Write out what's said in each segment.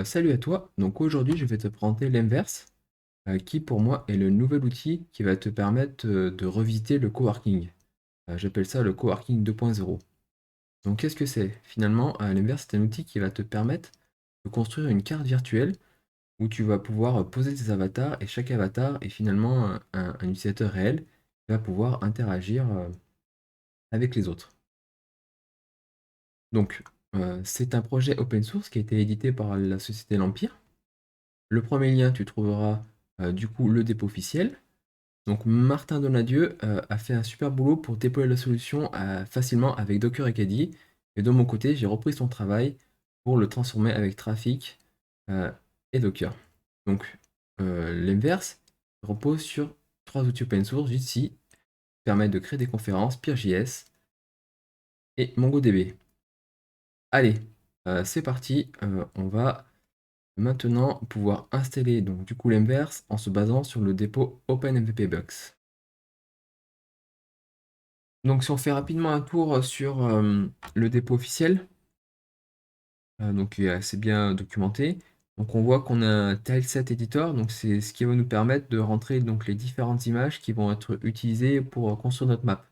Salut à toi. Donc aujourd'hui, je vais te présenter l'Inverse, qui pour moi est le nouvel outil qui va te permettre de revisiter le coworking. J'appelle ça le coworking 2.0. Donc qu'est-ce que c'est? Finalement, l'Inverse, c'est un outil qui va te permettre de construire une carte virtuelle où tu vas pouvoir poser tes avatars et chaque avatar est finalement un utilisateur réel qui va pouvoir interagir avec les autres. Donc, c'est un projet open source qui a été édité par la société L'Empire. Le premier lien, tu trouveras du coup le dépôt officiel. Donc Martin Donadieu a fait un super boulot pour déployer la solution facilement avec Docker et KDE. Et de mon côté, j'ai repris son travail pour le transformer avec Trafic euh, et Docker. Donc l'inverse repose sur trois outils open source, Jitsi, qui permettent de créer des conférences, PeerJS et MongoDB. Allez, c'est parti, on va maintenant pouvoir installer donc du coup l'inverse en se basant sur le dépôt OpenMVPBugs. Donc si on fait rapidement un tour sur le dépôt officiel, donc qui est assez bien documenté, donc on voit qu'on a un tileset editor, donc c'est ce qui va nous permettre de rentrer donc les différentes images qui vont être utilisées pour construire notre map.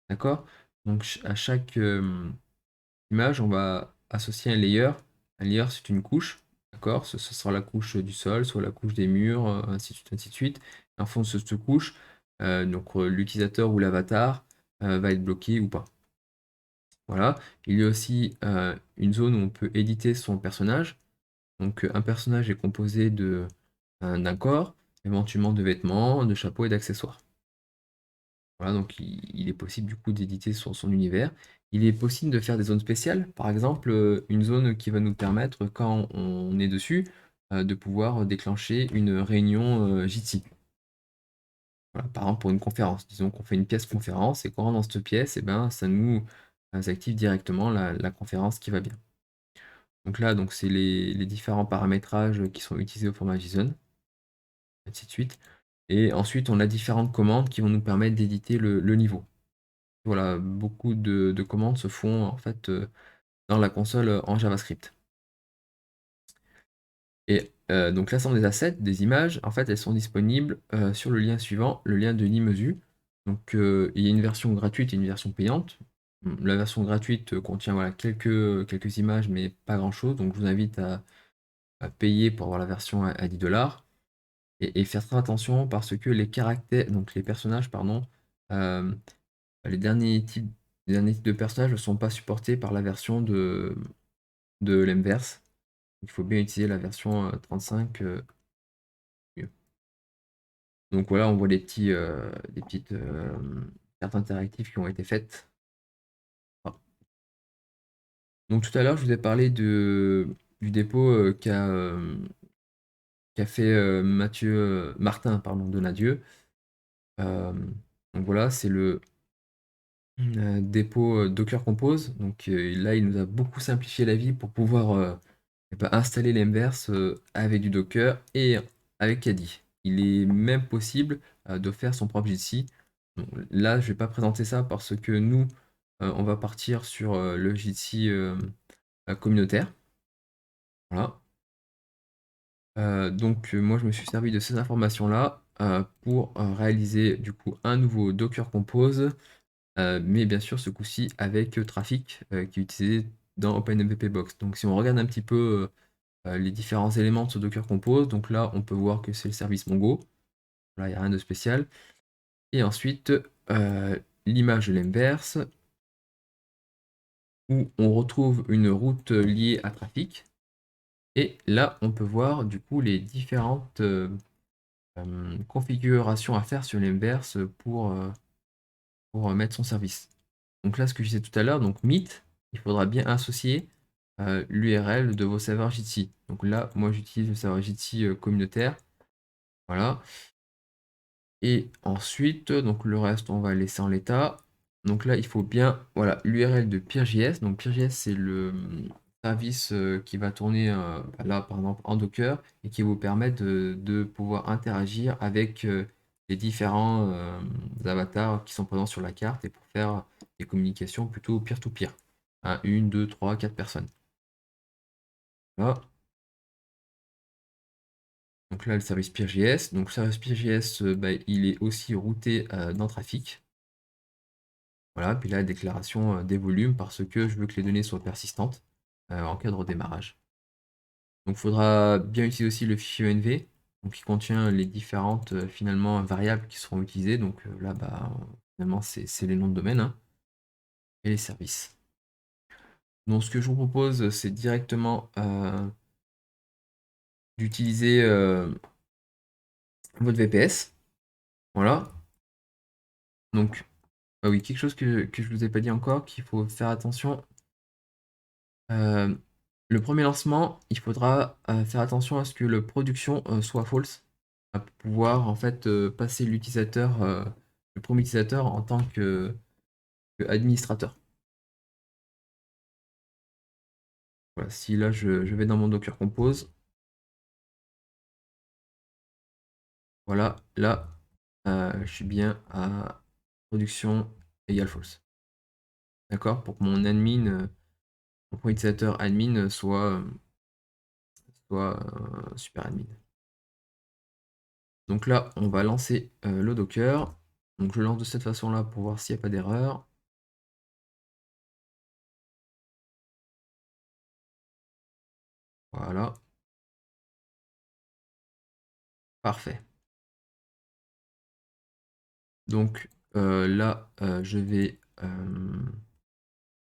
D'accord? Donc à chaque image, on va associer un layer. Un layer, c'est une couche. D'accord? Ce sera la couche du sol, soit la couche des murs, ainsi de suite, ainsi de suite. Et en fonction de cette couche, l'utilisateur ou l'avatar va être bloqué ou pas. Voilà. Il y a aussi une zone où on peut éditer son personnage. Donc un personnage est composé d'un corps, éventuellement de vêtements, de chapeaux et d'accessoires. Voilà, donc il est possible du coup d'éditer son univers. Il est possible de faire des zones spéciales, par exemple une zone qui va nous permettre, quand on est dessus, de pouvoir déclencher une réunion Jitsi. Voilà, par exemple pour une conférence. Disons qu'on fait une pièce conférence et quand on rentre dans cette pièce, et ben, ça nous active directement la conférence qui va bien. Donc là, donc c'est les différents paramétrages qui sont utilisés au format JSON, ainsi de suite. Et ensuite, on a différentes commandes qui vont nous permettre d'éditer le niveau. Voilà, beaucoup de commandes se font en fait dans la console en JavaScript. Et donc l'ensemble des assets, des images, en fait, elles sont disponibles sur le lien suivant, le lien de Nimesu. Donc il y a une version gratuite et une version payante. La version gratuite contient voilà, quelques images, mais pas grand-chose. Donc je vous invite à payer pour avoir la version à 10 dollars. Et faire très attention parce que les caractères, donc les personnages, pardon, euh, les derniers types de personnages ne sont pas supportés par la version de l'Inverse. Il faut bien utiliser la version 35 mieux. Donc voilà, on voit des petites cartes interactives qui ont été faites. Ah. Donc tout à l'heure, je vous ai parlé du dépôt qu'a fait Martin pardon, Donadieu. Euh, donc voilà, c'est le dépôt Docker Compose. Donc là, il nous a beaucoup simplifié la vie pour pouvoir installer l'inverse avec du Docker et avec Caddy. Il est même possible de faire son propre Jitsi. Bon, là, je vais pas présenter ça parce que nous, on va partir sur le Jitsi communautaire. Voilà. Donc moi, je me suis servi de ces informations-là pour réaliser du coup un nouveau Docker Compose, mais bien sûr ce coup-ci avec Trafic qui est utilisé dans OpenMVPBox. Donc si on regarde un petit peu les différents éléments de ce Docker Compose. Donc là, on peut voir que c'est le service Mongo. Là, il n'y a rien de spécial. Et ensuite, l'image de l'inverse, où on retrouve une route liée à trafic. Et là, on peut voir du coup les différentes configurations à faire sur l'inverse pour mettre son service. Donc là, ce que je disais tout à l'heure, donc Meet, il faudra bien associer l'URL de vos serveurs Jitsi. Donc là, moi, j'utilise le serveur Jitsi communautaire. Voilà. Et ensuite, donc le reste, on va laisser en l'état. Donc là, il faut bien, voilà, l'URL de PeerJS. Donc PeerJS, c'est le service qui va tourner là, par exemple, en Docker et qui vous permet de pouvoir interagir avec les différents avatars qui sont présents sur la carte et pour faire des communications plutôt peer-to-peer. À une, deux, trois, quatre personnes. Voilà. Donc là, le service PeerJS. Donc, le service PeerJS, bah, il est aussi routé dans Trafic. Voilà, puis là, déclaration des volumes parce que je veux que les données soient persistantes en cas de redémarrage. Donc, il faudra bien utiliser aussi le fichier env, donc qui contient les différentes finalement variables qui seront utilisées. Donc là, bah, finalement, c'est les noms de domaine, hein, et les services. Donc, ce que je vous propose, c'est directement d'utiliser votre VPS. Voilà. Donc, ah oui, quelque chose que je vous ai pas dit encore, qu'il faut faire attention. Euh, le premier lancement, il faudra faire attention à ce que le production soit false, à pouvoir en fait passer l'utilisateur, le premier utilisateur en tant que administrateur. Voilà, si là je vais dans mon Docker Compose, voilà, là je suis bien à production égale false. D'accord? Pour que mon admin, mon premier utilisateur admin soit super admin. Donc là, on va lancer le Docker. Donc je le lance de cette façon-là pour voir s'il n'y a pas d'erreur. Voilà, parfait. Donc là, je vais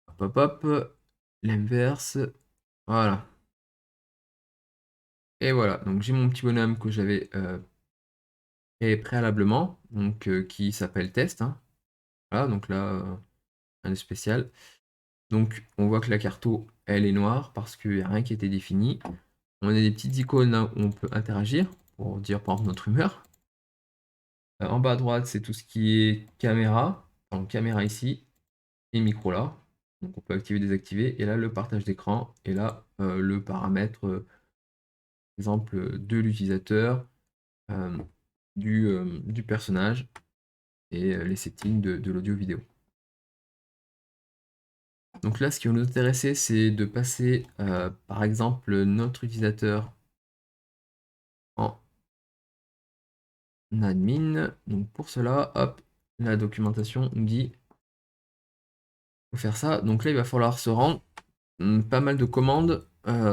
hop hop hop, l'inverse. Voilà. Et voilà, donc j'ai mon petit bonhomme que j'avais créé préalablement, donc qui s'appelle test, hein. Voilà, donc là, rien de spécial. Donc on voit que la carto, elle est noire parce qu'il n'y a rien qui a été défini. On a des petites icônes là où on peut interagir pour dire par exemple notre humeur. En bas à droite, c'est tout ce qui est caméra, donc caméra ici, et micro là. Donc on peut activer, désactiver. Et là, le partage d'écran. Et là, le paramètre, par exemple, de l'utilisateur, euh, du personnage et les settings de l'audio vidéo. Donc là, ce qui va nous intéresser, c'est de passer, par exemple, notre utilisateur en admin. Donc pour cela, hop, la documentation nous dit faut faire ça. Donc là, il va falloir se rendre. Pas mal de commandes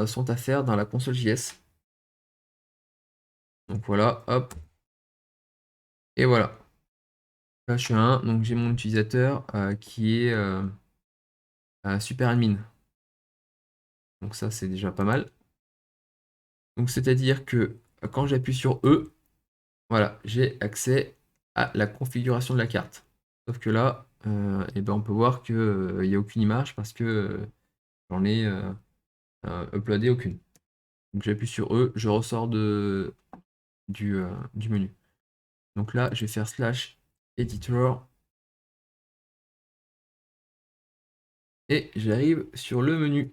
sont à faire dans la console JS. Donc voilà, hop, et voilà. Là, je suis à 1, donc j'ai mon utilisateur qui est super admin. Donc ça, c'est déjà pas mal. Donc c'est-à-dire que quand j'appuie sur E, voilà, j'ai accès à la configuration de la carte. Sauf que là, eh ben, on peut voir qu'il n'y a aucune image parce que j'en ai uploadé aucune. Donc j'appuie sur E, je ressors du menu. Donc là, je vais faire slash editor et j'arrive sur le menu.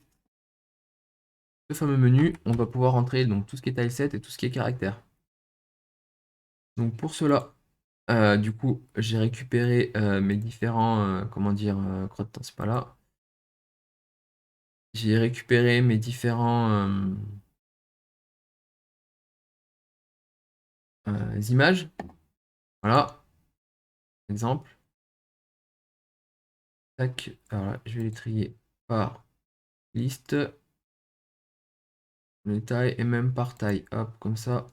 Ce fameux menu, on va pouvoir entrer donc tout ce qui est tileset et tout ce qui est caractère. Donc pour cela, du coup, j'ai récupéré mes différents, comment dire, crotte, c'est pas là. J'ai récupéré mes différents images. Voilà, exemple. Tac, alors là, je vais les trier par liste, les tailles et même par taille. Hop, comme ça.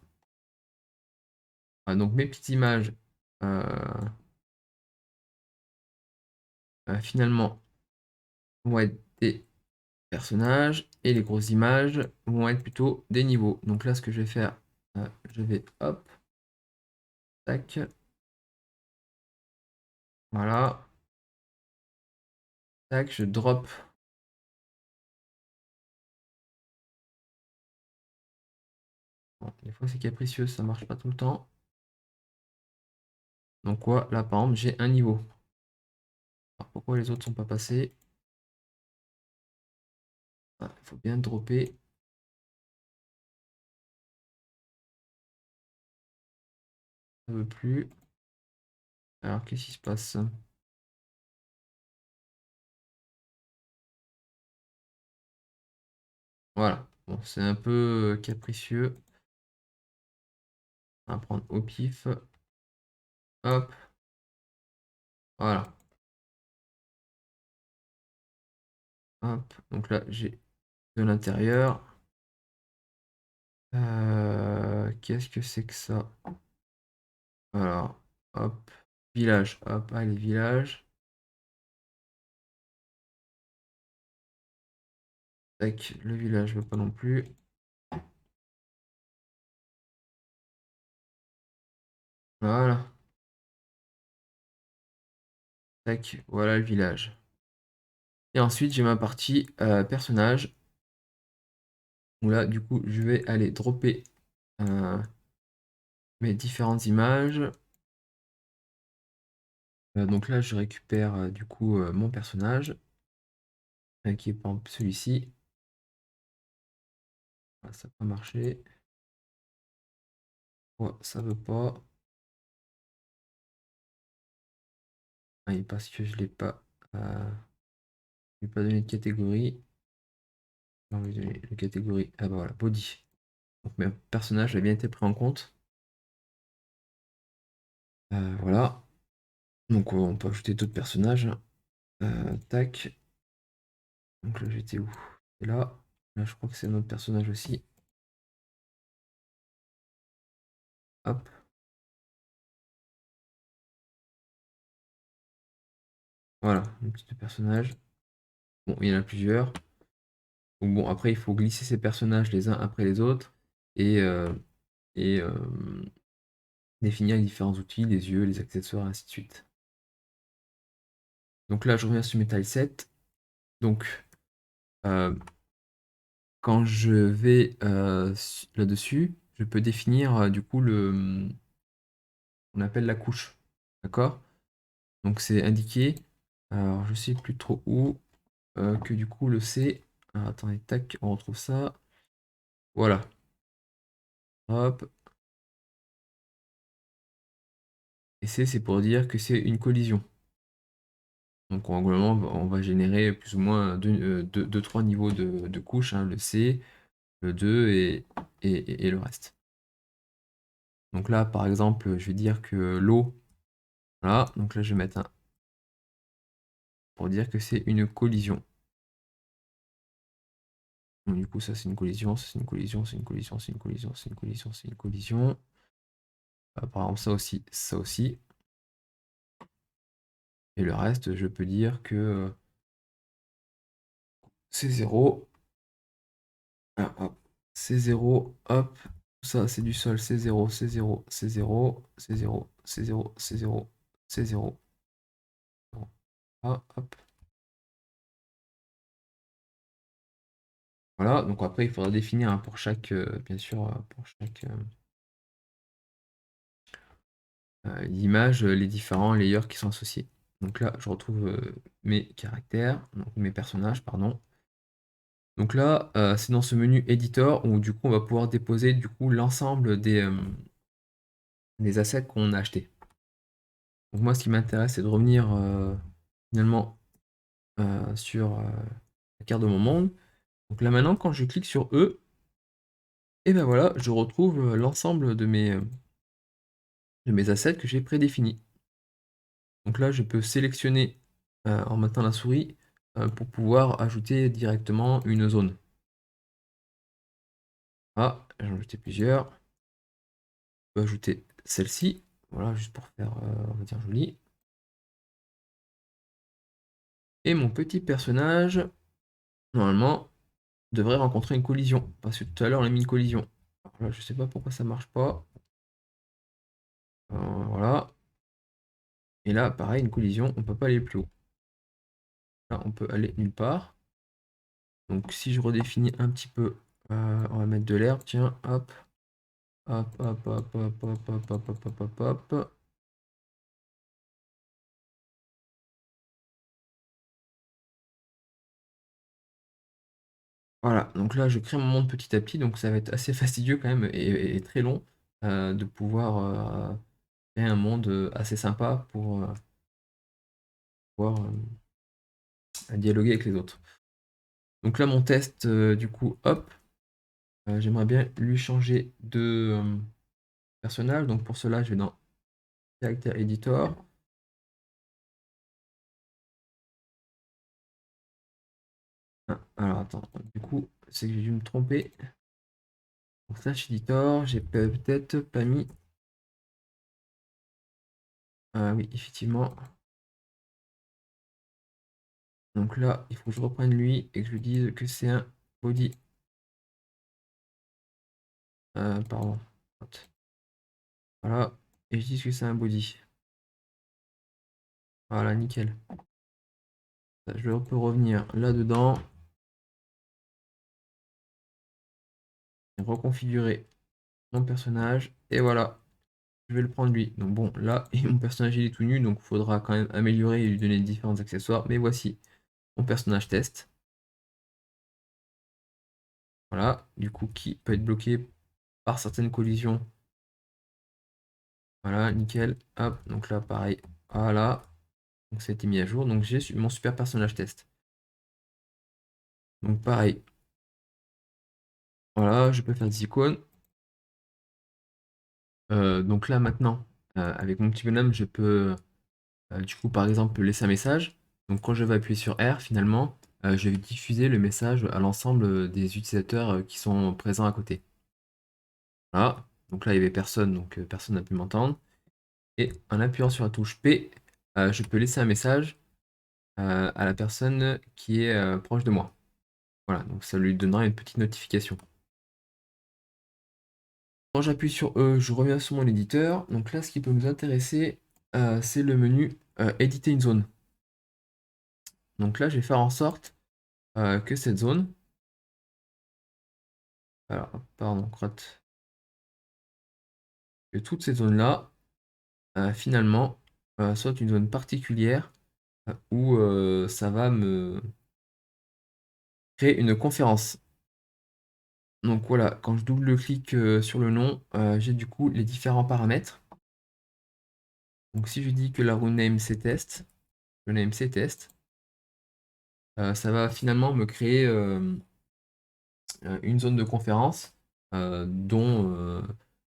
Ah, donc mes petites images, euh, finalement, vont être des personnages et les grosses images vont être plutôt des niveaux. Donc là, ce que je vais faire, je vais hop, tac, voilà, tac, je drop. Bon, des fois, c'est capricieux, ça marche pas tout le temps. Donc quoi, là, par exemple, j'ai un niveau. Alors, pourquoi les autres sont pas passés? Il faut bien dropper. Ça veut plus. Alors, qu'est-ce qui se passe? Voilà. Bon, c'est un peu capricieux. On va prendre au pif. Hop, voilà. Hop, donc là, j'ai de l'intérieur. Qu'est-ce que c'est que ça? Alors, hop, village, hop, allez, village. Tac, le village, je veux pas non plus. Voilà, tac, voilà le village. Et ensuite, j'ai ma partie personnage, où là, du coup, je vais aller dropper euh, mes différentes images. Donc là, je récupère du coup mon personnage, qui est par exemple celui-ci. Ah, ça n'a pas marché. Ouais, ça veut pas. Ah, et parce que je l'ai pas donné de catégorie. Non, je vais donner la catégorie. Ah bah voilà, body. Donc mes personnages a bien été pris en compte. Voilà. Donc on peut ajouter d'autres personnages. Tac. Donc là j'étais où? Et là. Là je crois que c'est notre personnage aussi. Hop. Voilà, un petit personnage. Bon, il y en a plusieurs. Donc bon, après il faut glisser ces personnages les uns après les autres. Et définir les différents outils, les yeux, les accessoires, ainsi de suite. Donc là je reviens sur mes tilesets. Donc euh, quand je vais là-dessus, je peux définir du coup on appelle la couche. D'accord? Donc c'est indiqué, alors je sais plus trop où, que du coup le C. Alors, attendez, tac, on retrouve ça. Voilà. Hop. Et C, c'est pour dire que c'est une collision. Donc globalement, on va générer plus ou moins 3 niveaux de couches, hein, le C, le 2 et le reste. Donc là, par exemple, je vais dire que l'eau, voilà, donc là je vais mettre un pour dire que c'est une collision. Donc, du coup, ça c'est une collision, ça c'est une collision, c'est une collision, c'est une collision, c'est une collision, c'est une collision. Par exemple, ça aussi, ça aussi. Et le reste, je peux dire que c'est 0. Ah, hop. C'est 0, hop. Ça, c'est du sol, c'est 0, c'est 0, c'est 0, c'est 0, c'est 0, c'est 0, c'est 0. Ah, hop. Voilà, donc après, il faudra définir hein, pour chaque, bien sûr, pour chaque image, les différents layers qui sont associés. Donc là, je retrouve mes caractères, donc mes personnages, pardon. Donc là, c'est dans ce menu Editor où du coup, on va pouvoir déposer du coup l'ensemble des assets qu'on a achetés. Donc moi, ce qui m'intéresse, c'est de revenir finalement sur la carte de mon monde. Donc là maintenant, quand je clique sur E, et ben voilà, je retrouve l'ensemble de mes assets que j'ai prédéfinis. Donc là, je peux sélectionner en maintenant la souris pour pouvoir ajouter directement une zone. Ah, j'en ai ajouté plusieurs. Je peux ajouter celle-ci, voilà, juste pour faire, on va dire, joli. Et mon petit personnage, normalement, devrait rencontrer une collision. Parce que tout à l'heure, on a mis une collision. Alors là, je sais pas pourquoi ça marche pas. Voilà. Et là, pareil, une collision, on peut pas aller plus haut. Là, on peut aller nulle part. Donc si je redéfinis un petit peu, on va mettre de l'herbe, tiens, hop. Hop, hop, hop, hop, hop, hop, hop, hop, hop, hop, hop. Voilà, donc là je crée mon monde petit à petit, donc ça va être assez fastidieux quand même et très long de pouvoir créer un monde assez sympa pour pouvoir dialoguer avec les autres. Donc là mon test, du coup, hop, j'aimerais bien lui changer personnage. Donc pour cela, je vais dans Character Editor. Ah, alors attends, du coup, c'est que j'ai dû me tromper. Donc Slash Editor, j'ai peut-être pas mis. Ah oui, effectivement. Donc là, il faut que je reprenne lui et que je lui dise que c'est un body. Pardon. Voilà. Et je dis que c'est un body. Voilà, nickel. Je peux revenir là-dedans et reconfigurer mon personnage. Et voilà, je vais le prendre lui. Donc bon, là, mon personnage il est tout nu, donc il faudra quand même améliorer et lui donner différents accessoires. Mais voici mon personnage test. Voilà, du coup, qui peut être bloqué par certaines collisions. Voilà, nickel. Hop, donc là, pareil. Voilà, donc ça a été mis à jour. Donc j'ai mon super personnage test. Donc pareil. Voilà, je peux faire des icônes. Donc là, maintenant, avec mon petit bonhomme, je peux, du coup, par exemple, laisser un message. Donc quand je vais appuyer sur R, finalement, je vais diffuser le message à l'ensemble des utilisateurs qui sont présents à côté. Voilà. Donc là, il n'y avait personne, donc personne n'a pu m'entendre. Et en appuyant sur la touche P, je peux laisser un message à la personne qui est proche de moi. Voilà, donc ça lui donnera une petite notification. Quand j'appuie sur E, je reviens sur mon éditeur. Donc là, ce qui peut nous intéresser, c'est le menu éditer une zone. Donc là, je vais faire en sorte que cette zone, alors, pardon, crotte, que toutes ces zones-là, finalement, soient une zone particulière où ça va me créer une conférence. Donc voilà, quand je double-clique sur le nom, j'ai du coup les différents paramètres. Donc si je dis que la room name c'est test, le name c'est test, ça va finalement me créer une zone de conférence dont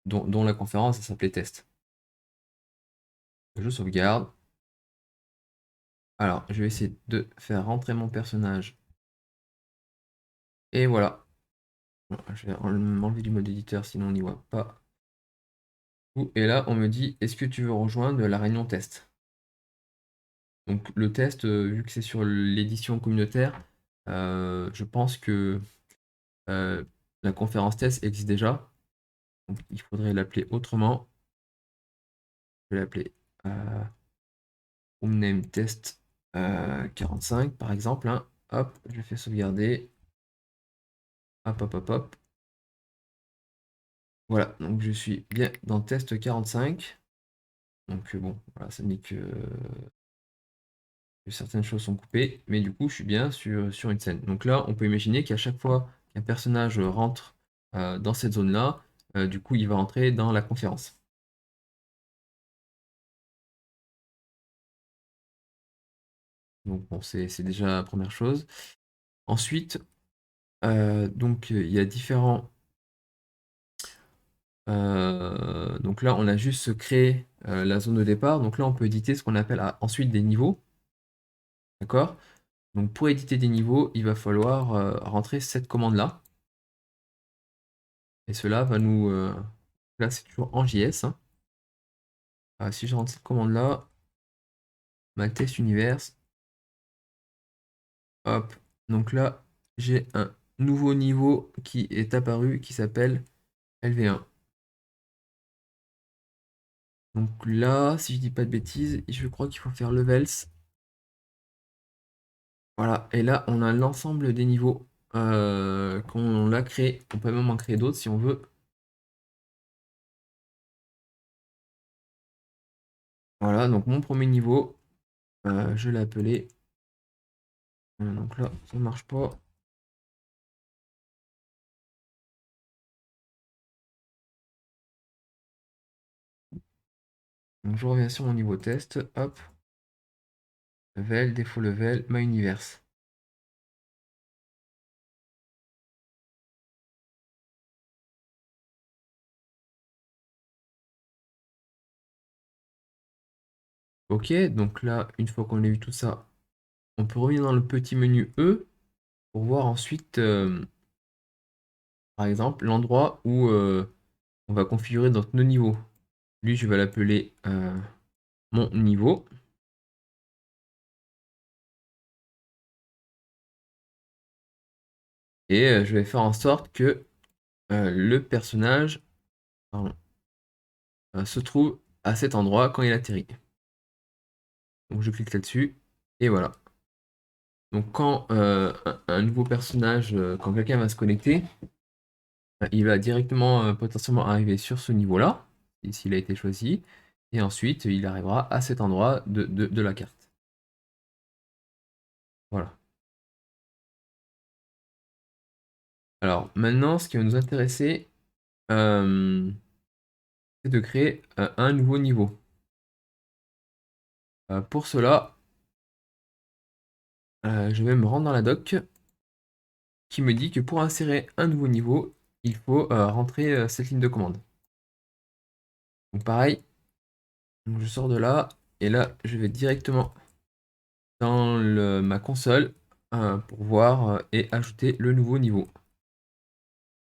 la conférence s'appelait test. Je sauvegarde. Alors, je vais essayer de faire rentrer mon personnage. Et voilà. Je vais m'enlever du mode éditeur, sinon on n'y voit pas. Et là, on me dit, est-ce que tu veux rejoindre la réunion test? Donc le test, vu que c'est sur l'édition communautaire, je pense que euh, la conférence test existe déjà. Donc il faudrait l'appeler autrement. Je vais l'appeler room name test 45 par exemple, hein. Hop, je fais sauvegarder. Hop, hop, hop, hop. Voilà, donc je suis bien dans test 45. Donc bon, voilà, ça me dit que certaines choses sont coupées, mais du coup, je suis bien sur une scène. Donc là, on peut imaginer qu'à chaque fois qu'un personnage rentre dans cette zone-là, du coup, il va entrer dans la conférence. Donc bon, c'est déjà la première chose. Ensuite, donc il y a différents. Donc là, on a juste créé la zone de départ. Donc là, on peut éditer ce qu'on appelle ensuite des niveaux. D'accord? Donc pour éditer des niveaux, il va falloir rentrer cette commande-là. Et cela va nous... là, c'est toujours en JS, hein. Si je rentre cette commande-là, ma test univers, hop. Donc là, j'ai un nouveau niveau qui est apparu qui s'appelle LV1. Donc là, si je dis pas de bêtises, je crois qu'il faut faire levels. Voilà, et là, on a l'ensemble des niveaux qu'on a créé. On peut même en créer d'autres si on veut. Voilà, donc mon premier niveau, je l'ai appelé. Donc là, ça marche pas. Donc je reviens sur mon niveau test. Hop, level, défaut level, my universe. OK, donc là, une fois qu'on a vu tout ça, on peut revenir dans le petit menu E pour voir ensuite, par exemple, l'endroit où on va configurer notre niveau. Lui, je vais l'appeler mon niveau. Et je vais faire en sorte que le personnage pardon, se trouve à cet endroit quand il atterrit. Donc je clique là-dessus et voilà. Donc quand un nouveau personnage, quand quelqu'un va se connecter, il va directement potentiellement arriver sur ce niveau-là, s'il a été choisi, et ensuite il arrivera à cet endroit de la carte. Voilà. Alors maintenant, ce qui va nous intéresser, c'est de créer un nouveau niveau. Pour cela, je vais me rendre dans la doc qui me dit que pour insérer un nouveau niveau, il faut rentrer cette ligne de commande. Donc pareil, donc je sors de là et là je vais directement dans ma console pour voir et ajouter le nouveau niveau.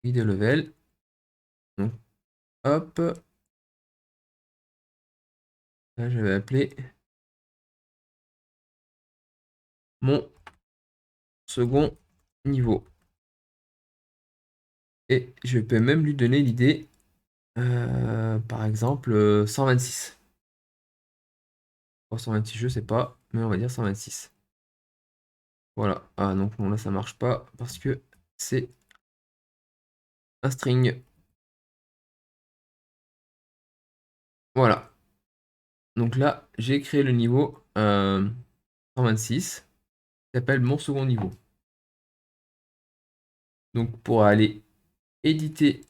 Idée level. Donc hop, là je vais appeler mon second niveau. Et je peux même lui donner l'idée, par exemple 126. 126 je sais pas, mais on va dire 126. Voilà. Ah donc non là ça marche pas parce que c'est un string. Voilà. Donc là, j'ai créé le niveau 126, qui s'appelle mon second niveau. Donc pour aller éditer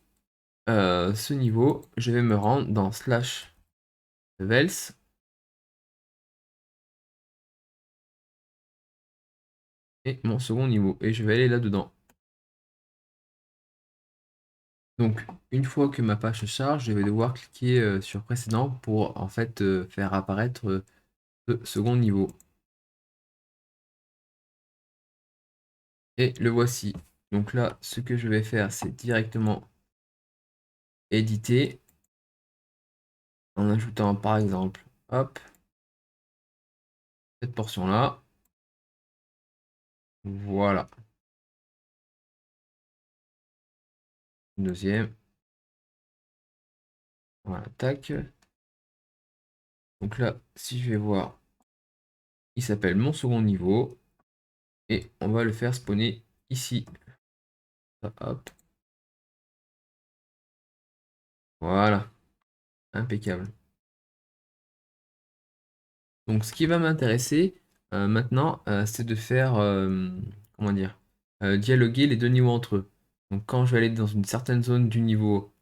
ce niveau, je vais me rendre dans slash levels et mon second niveau. Et je vais aller là-dedans. Donc une fois que ma page se charge, je vais devoir cliquer sur précédent pour en fait faire apparaître ce second niveau. Et le voici. Donc là, ce que je vais faire, c'est directement éditer en ajoutant par exemple, hop, cette portion-là. Voilà. Deuxième. Voilà, tac. Donc là, si je vais voir, il s'appelle mon second niveau. Et on va le faire spawner ici. Hop. Voilà. Impeccable. Donc ce qui va m'intéresser maintenant, c'est de faire, comment dire, dialoguer les deux niveaux entre eux. Donc quand je vais aller dans une certaine zone du niveau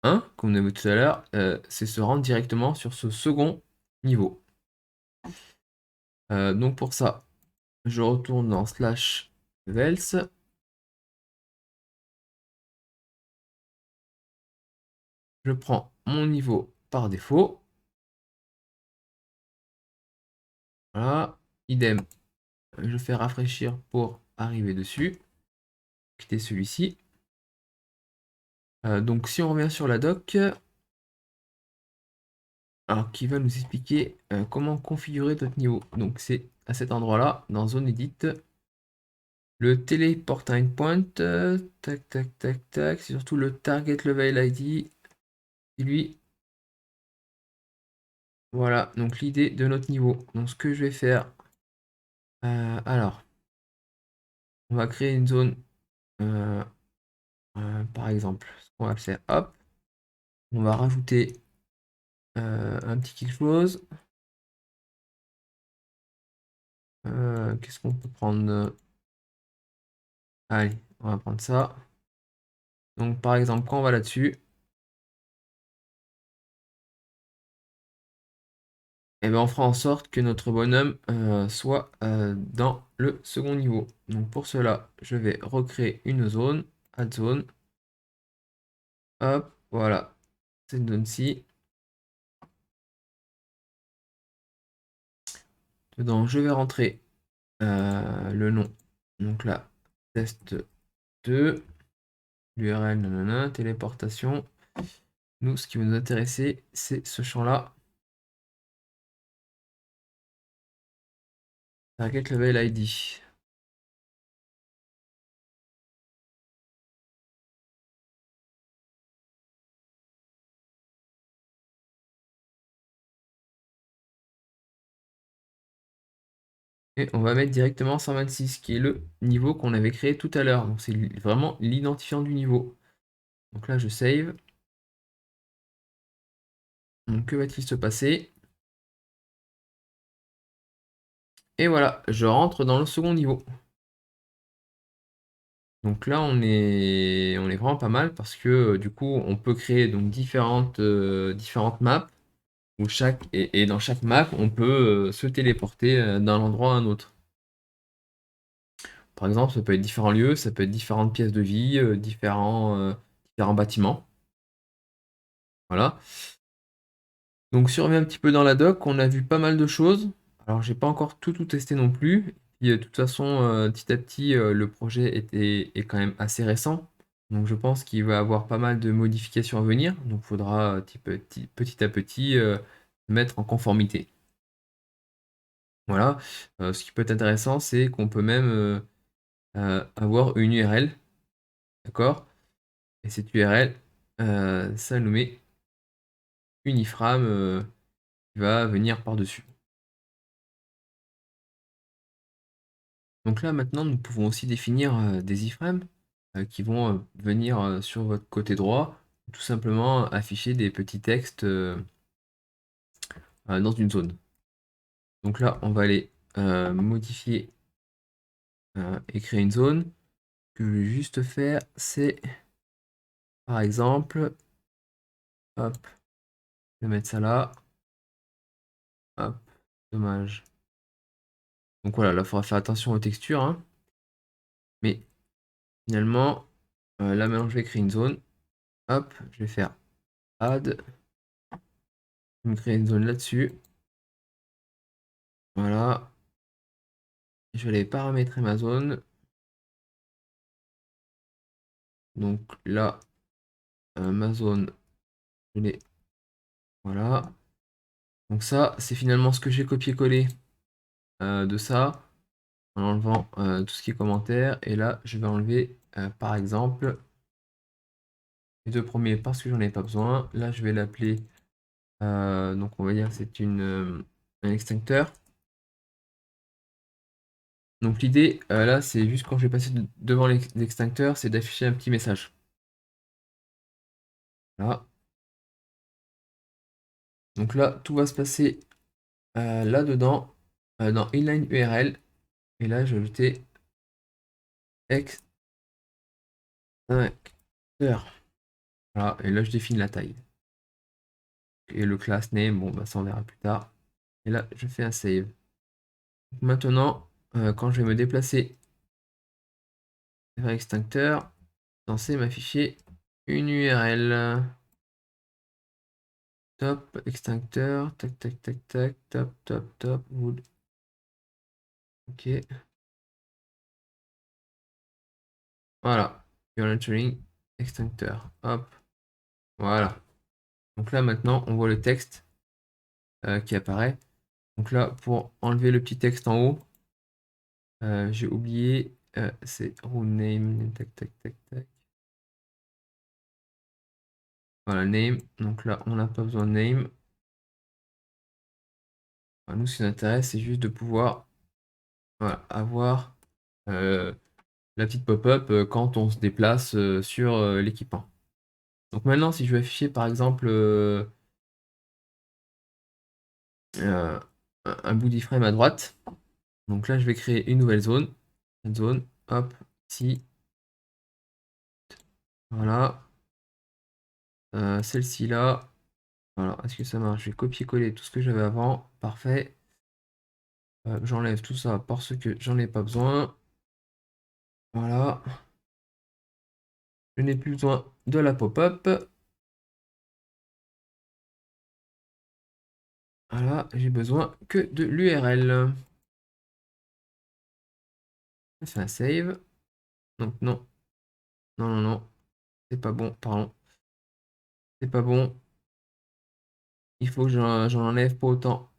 1, comme on a vu tout à l'heure, c'est se rendre directement sur ce second niveau. Donc pour ça, je retourne dans slash levels. Je prends mon niveau par défaut. Voilà. Idem. Je fais rafraîchir pour arriver dessus. Quitter celui-ci. Donc si on revient sur la doc, alors qui va nous expliquer comment configurer notre niveau. Donc c'est à cet endroit-là, dans zone edit, le teleport endpoint, tac tac tac tac, c'est surtout le target level ID, qui lui, voilà, donc l'idée de notre niveau. Donc ce que je vais faire, alors, on va créer une zone, euh, par exemple, ce qu'on va faire, hop, on va rajouter un petit quelque chose. Qu'est-ce qu'on peut prendre? Allez, on va prendre ça. Donc par exemple, quand on va là-dessus, eh ben, on fera en sorte que notre bonhomme soit dans le second niveau. Donc pour cela, je vais recréer une zone, add zone. Hop, voilà, cette zone-ci. Dedans, je vais rentrer le nom. Donc là, test 2, l'URL, nanana, téléportation. Nous, ce qui va nous intéresser, c'est ce champ-là. Target level ID. Et on va mettre directement 126, qui est le niveau qu'on avait créé tout à l'heure. Donc c'est vraiment l'identifiant du niveau. Donc là, je save. Donc que va-t-il se passer? Et voilà, je rentre dans le second niveau. Donc là, on est vraiment pas mal parce que du coup, on peut créer donc différentes maps où et dans chaque map, on peut se téléporter d'un endroit à un autre. Par exemple, ça peut être différents lieux, ça peut être différentes pièces de vie, différents bâtiments. Voilà. Donc si on revient un petit peu dans la doc, on a vu pas mal de choses. Alors j'ai pas encore tout testé non plus. Et de toute façon, petit à petit, le projet est quand même assez récent. Donc je pense qu'il va avoir pas mal de modifications à venir. Donc il faudra petit à petit se mettre en conformité. Voilà. Ce qui peut être intéressant, c'est qu'on peut même avoir une URL. D'accord? Et cette URL, ça nous met une iframe qui va venir par-dessus. Donc là, maintenant, nous pouvons aussi définir des iframes qui vont venir sur votre côté droit, tout simplement afficher des petits textes dans une zone. Donc là, on va aller modifier et créer une zone. Ce que je vais juste faire, c'est par exemple, hop, je vais mettre ça là, hop, dommage. Donc voilà, là, il faudra faire attention aux textures, hein. Mais finalement, là maintenant, je vais créer une zone. Hop, je vais faire add, je vais me créer une zone là-dessus. Voilà, je vais aller paramétrer ma zone. Donc là, ma zone, je l'ai. Voilà. Donc ça, c'est finalement ce que j'ai copié-collé de ça, en enlevant tout ce qui est commentaire. Et là, je vais enlever, par exemple, les deux premiers parce que j'en ai pas besoin. Là, je vais l'appeler, donc on va dire que c'est un extincteur. Donc l'idée, là, c'est juste quand je vais passer devant l'extincteur, c'est d'afficher un petit message. Là. Donc là, tout va se passer là-dedans, dans inline URL. Et là, je vais ajouter extincteur. Voilà, et là, je définis la taille. Et le class name, bon, bah, ça on verra plus tard. Et là, je fais un save. Maintenant, quand je vais me déplacer vers extincteur, censé m'afficher une URL. Top, extincteur, tac, tac, tac, tac, top, top, top, wood. Ok. Voilà. You're entering extincteur. Hop. Voilà. Donc là, maintenant, on voit le texte qui apparaît. Donc là, pour enlever le petit texte en haut, j'ai oublié, c'est room name, tac, tac, tac, tac. Voilà, name. Donc là, on n'a pas besoin de name. Voilà, nous, ce qui nous intéresse, c'est juste de pouvoir voilà, avoir la petite pop-up quand on se déplace sur l'équipement. Donc maintenant, si je veux afficher par exemple euh, un bout d'iframe à droite, donc là, je vais créer une nouvelle zone. Une zone, hop, ici, voilà. Celle-ci là, voilà. Est-ce que ça marche? Je vais copier-coller tout ce que j'avais avant. Parfait. J'enlève tout ça parce que j'en ai pas besoin. Voilà. Je n'ai plus besoin de la pop-up. Voilà, j'ai besoin que de l'URL. Je fais un save. Donc non, non, non, non, c'est pas bon, pardon. C'est pas bon. Il faut que j'en enlève pas autant.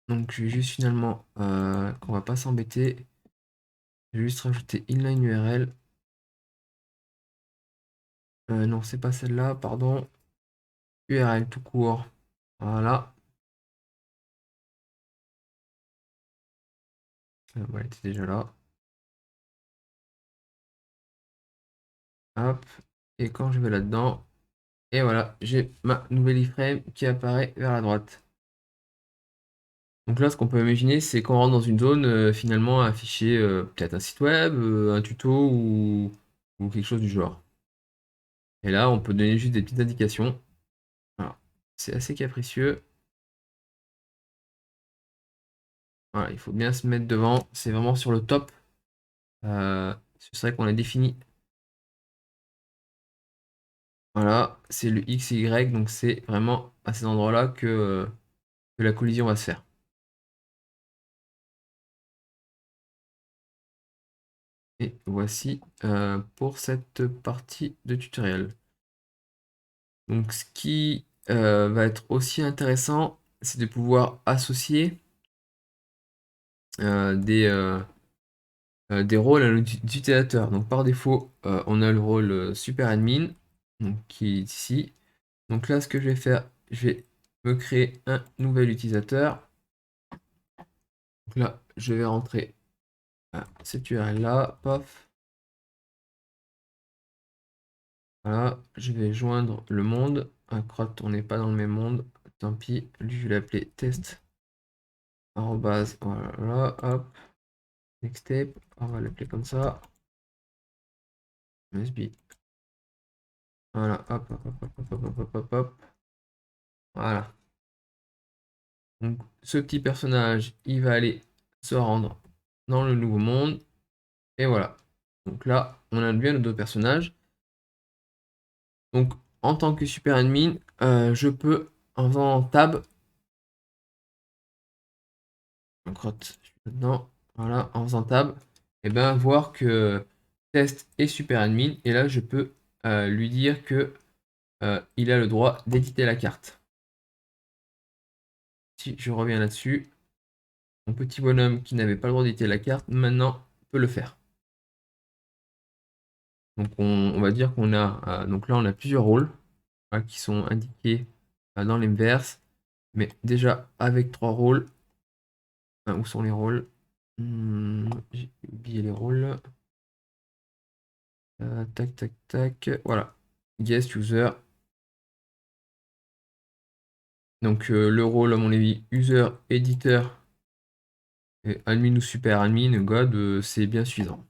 Donc je vais juste finalement qu'on va pas s'embêter. Je vais juste rajouter inline URL. Non, c'est pas celle-là, pardon. URL tout court. Voilà. Ouais, elle était déjà là. Hop. Et quand je vais là-dedans, et voilà, j'ai ma nouvelle iframe qui apparaît vers la droite. Donc là, ce qu'on peut imaginer, c'est qu'on rentre dans une zone, finalement, à afficher peut-être un site web, un tuto ou quelque chose du genre. Et là, on peut donner juste des petites indications. Voilà. C'est assez capricieux. Voilà, il faut bien se mettre devant. C'est vraiment sur le top. C'est vrai qu'on a défini. Voilà, c'est le X et Y, donc c'est vraiment à ces endroits-là que la collision va se faire. Et voici pour cette partie de tutoriel. Donc ce qui va être aussi intéressant, c'est de pouvoir associer des rôles à l'utilisateur. Donc par défaut, on a le rôle super admin, donc, qui est ici. Donc là, ce que je vais faire, je vais me créer un nouvel utilisateur. Donc là, je vais rentrer cette URL là, paf. Voilà, je vais joindre le monde. Ah, crotte, on n'est pas dans le même monde. Tant pis, lui, je vais l'appeler test. Arrobase, voilà, hop. Nextstep, on va l'appeler comme ça. USB. Voilà, hop, hop, hop, hop, hop, hop, hop, hop, hop. Voilà. Donc, ce petit personnage, il va aller se rendre dans le nouveau monde. Et voilà. Donc là, on a bien nos deux personnages. Donc, en tant que super admin, je peux, en faisant tab, on crotte, je suis là-dedans, voilà, en faisant tab, et ben voir que test est super admin. Et là, je peux lui dire que il a le droit d'éditer la carte. Si je reviens là-dessus, mon petit bonhomme qui n'avait pas le droit d'éditer la carte, maintenant peut le faire. Donc on va dire qu'on a, donc là on a plusieurs rôles qui sont indiqués dans l'inverse. Mais déjà avec trois rôles, où sont les rôles? J'ai oublié les rôles. Tac, tac, tac. Voilà. Guest user. Donc le rôle, à mon avis, user, éditeur, et admin ou super admin, God, c'est bien suffisant.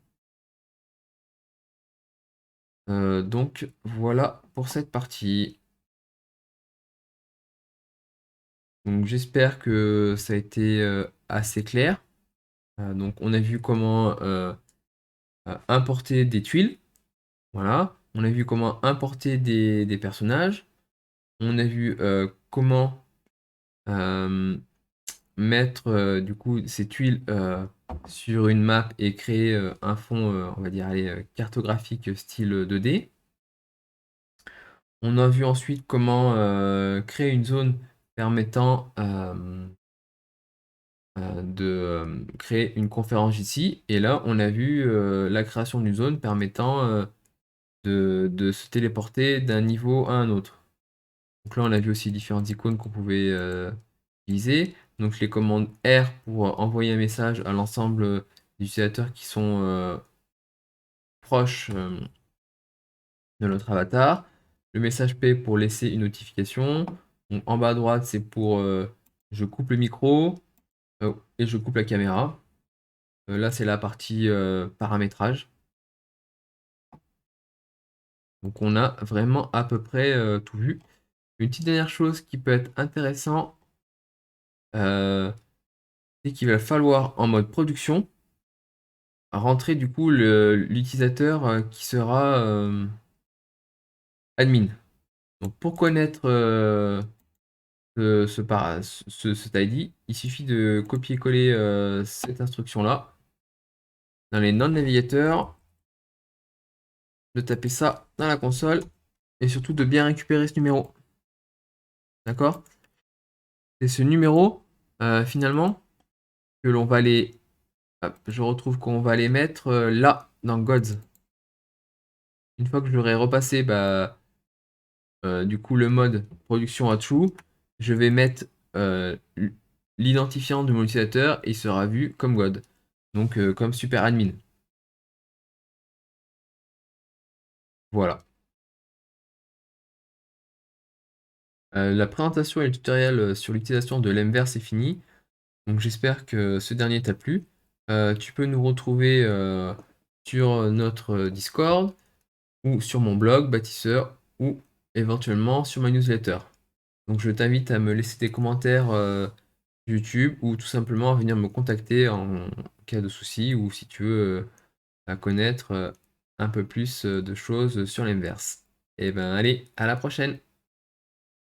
Donc voilà pour cette partie. Donc j'espère que ça a été assez clair. Donc on a vu comment importer des tuiles. Voilà. On a vu comment importer des personnages. On a vu comment euh, mettre du coup ces tuiles sur une map et créer un fond, on va dire, allez, cartographique style 2D. On a vu ensuite comment créer une zone permettant de créer une conférence ici. Et là, on a vu la création d'une zone permettant de se téléporter d'un niveau à un autre. Donc là, on a vu aussi différentes icônes qu'on pouvait utiliser. Donc les commandes R pour envoyer un message à l'ensemble des utilisateurs qui sont proches de notre avatar. Le message P pour laisser une notification. Donc, en bas à droite, c'est pour je coupe le micro et je coupe la caméra. Là, c'est la partie paramétrage. Donc on a vraiment à peu près tout vu. Une petite dernière chose qui peut être intéressant, euh, c'est qu'il va falloir en mode production rentrer du coup l'utilisateur qui sera admin. Donc pour connaître cet ID, il suffit de copier-coller cette instruction-là dans les noms de navigateur, de taper ça dans la console et surtout de bien récupérer ce numéro. D'accord? C'est ce numéro, finalement, que l'on va aller. Hop, je retrouve qu'on va les mettre là, dans Gods. Une fois que je l'aurai repassé, bah, du coup, le mode production à true, je vais mettre l'identifiant de mon utilisateur et il sera vu comme God. Donc, comme super admin. Voilà. La présentation et le tutoriel sur l'utilisation de l'Enverse est fini. Donc, j'espère que ce dernier t'a plu. Tu peux nous retrouver sur notre Discord ou sur mon blog bâtisseur ou éventuellement sur ma newsletter. Donc je t'invite à me laisser tes commentaires YouTube ou tout simplement à venir me contacter en cas de souci ou si tu veux à connaître un peu plus de choses sur l'inverse. Et ben allez, à la prochaine!